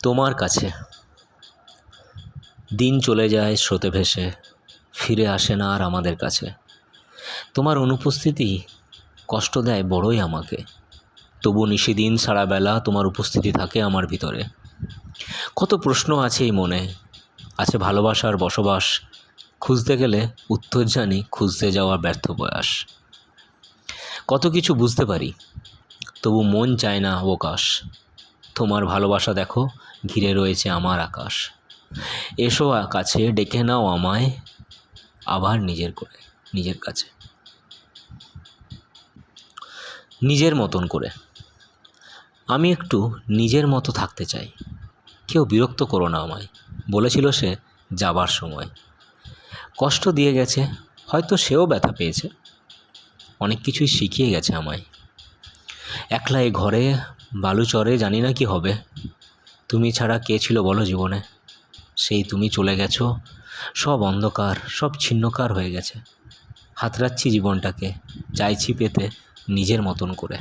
তোমার কাছে। দিন চলে যায় স্রোতে ভেসে, ফিরে আসে না আর আমাদের কাছে। তোমার অনুপস্থিতি কষ্ট দেয় বড়ই আমাকে, তবু নিশিদিন সারা বেলা তোমার উপস্থিতি থাকে আমার ভিতরে। কত প্রশ্ন আছে এই মনে, আছে ভালোবাসার বসবাস, খুঁজতে গেলে উত্তর জানি, খুঁজতে যাওয়া ব্যর্থ প্রয়াস। কত কিছু বুঝতে পারি, তবু মন চায় না অবকাশ। তোমার ভালোবাসা দেখো, ঘিরে রয়েছে আমার আকাশ। এসো কাছে, ডেকে নাও আমায় আবার নিজের কাছে। নিজের মতন করে। আমি একটু নিজের মতো থাকতে চাই, কেউ বিরক্ত করো না আমায়, বলেছিল সে যাবার সময়। কষ্ট দিয়ে গেছে, হয়তো সেও ব্যথা পেয়েছে, অনেক কিছুই শিখিয়ে গেছে আমায়। একলা এই ঘরে বালুচরে জানি না কি হবে, তুমি ছাড়া কে ছিল বলো জীবনে। সেই তুমি চলে গেছো, সব অন্ধকার, সব ছিন্নকার হয়ে গেছে। হাতড়াচ্ছি জীবনটাকে, চাইছি পেতে নিজের মতন করে।